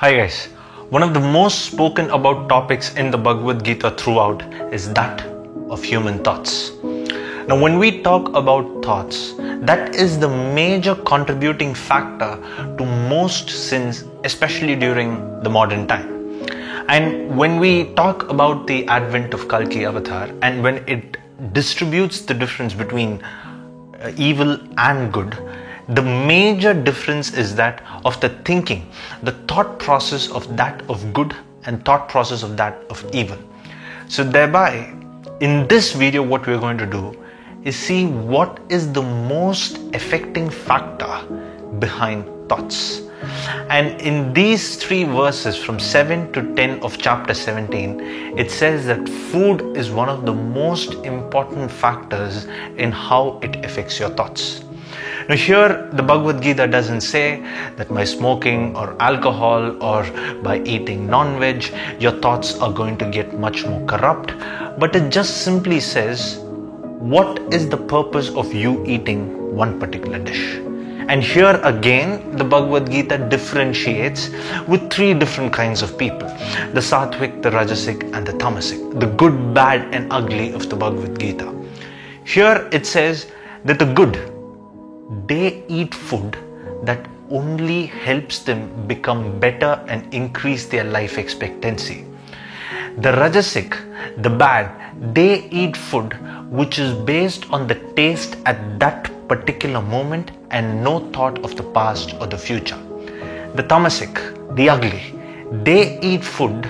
Hi guys, one of the most spoken about topics in the Bhagavad Gita throughout is that of human thoughts. Now when we talk about thoughts, that is the major contributing factor to most sins, especially during the modern time. And when we talk about the advent of Kalki Avatar and when it distributes the difference between evil and good, the major difference is that of the thinking, the thought process of that of good and thought process of that of evil. So thereby, in this video, what we're going to do is see what is the most affecting factor behind thoughts. And in these three verses from 7 to 10 of chapter 17, it says that food is one of the most important factors in how it affects your thoughts. Now here the Bhagavad Gita doesn't say that by smoking or alcohol or by eating non-veg your thoughts are going to get much more corrupt, but it just simply says what is the purpose of you eating one particular dish. And here again the Bhagavad Gita differentiates with three different kinds of people: the Sattvic, the Rajasic and the Tamasic, the good, bad and ugly of the Bhagavad Gita. Here it says that the good, they eat food that only helps them become better and increase their life expectancy. The Rajasic, the bad, they eat food which is based on the taste at that particular moment and no thought of the past or the future. The Tamasic, the ugly, they eat food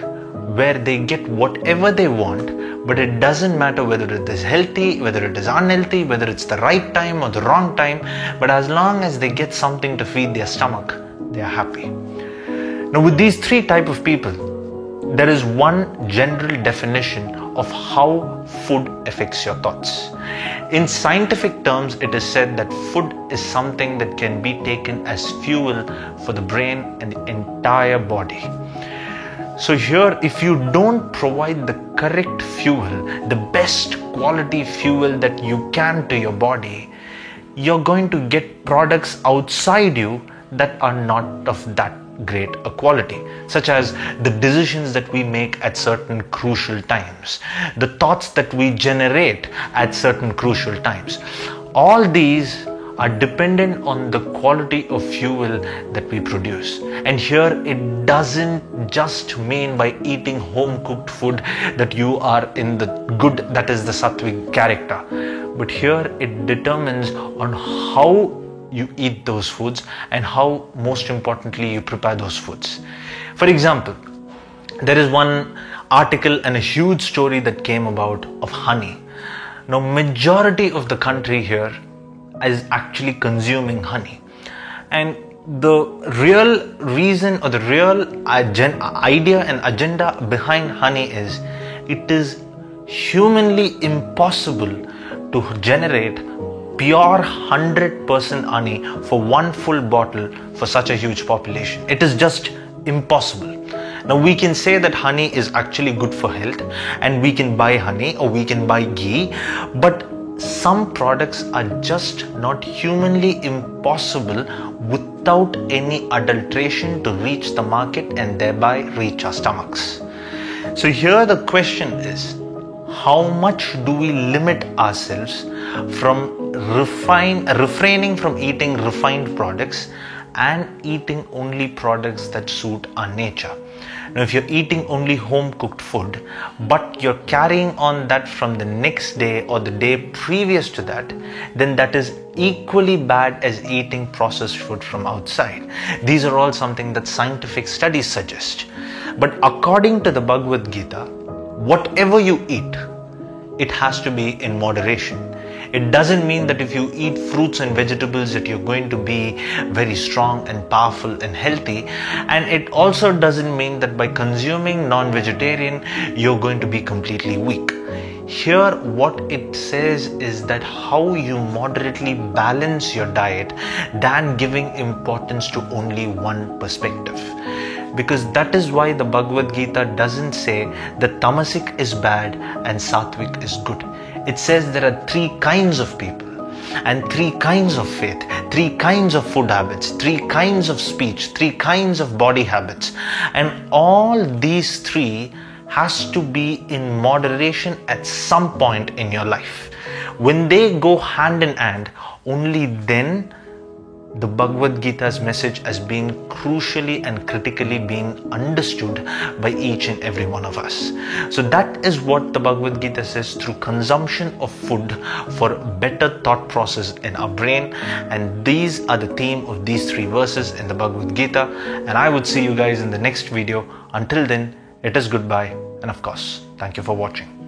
where they get whatever they want, but it doesn't matter whether it is healthy, whether it is unhealthy, whether it's the right time or the wrong time, but as long as they get something to feed their stomach, they are happy. Now with these three types of people, there is one general definition of how food affects your thoughts. In scientific terms, it is said that food is something that can be taken as fuel for the brain and the entire body. So here, if you don't provide the correct fuel, the best quality fuel that you can to your body, you're going to get products outside you that are not of that great a quality, such as the decisions that we make at certain crucial times, the thoughts that we generate at certain crucial times. All these are dependent on the quality of fuel that we produce. And here it doesn't just mean by eating home cooked food that you are in the good, that is the Sattvic character, but here it determines on how you eat those foods and how, most importantly, you prepare those foods. For example, there is one article and a huge story that came about of honey. Now majority of the country here is actually consuming honey, and the real reason or the real idea and agenda behind honey is it is humanly impossible to generate pure 100% honey for one full bottle for such a huge population. It is just impossible. Now we can say that honey is actually good for health and we can buy honey or we can buy ghee, but some products are just not humanly impossible without any adulteration to reach the market and thereby reach our stomachs. So here the question is, how much do we limit ourselves from refraining from eating refined products and eating only products that suit our nature? Now if you're eating only home cooked food, but you're carrying on that from the next day or the day previous to that, then that is equally bad as eating processed food from outside. These are all something that scientific studies suggest. But according to the Bhagavad Gita, whatever you eat, it has to be in moderation. It doesn't mean that if you eat fruits and vegetables that you're going to be very strong and powerful and healthy. And it also doesn't mean that by consuming non-vegetarian, you're going to be completely weak. Here what it says is that how you moderately balance your diet than giving importance to only one perspective. Because that is why the Bhagavad Gita doesn't say that Tamasic is bad and Sattvic is good. It says there are three kinds of people. and 3 kinds of faith, 3 kinds of food habits, 3 kinds of speech, 3 kinds of body habits. And all these 3 has to be in moderation at some point in your life. When they go hand in hand, only then the Bhagavad Gita's message as being crucially and critically being understood by each and every one of us. So that is what the Bhagavad Gita says through consumption of food for better thought process in our brain. And these are the theme of these 3 verses in the Bhagavad Gita. And I would see you guys in the next video. Until then, it is goodbye. And of course, thank you for watching.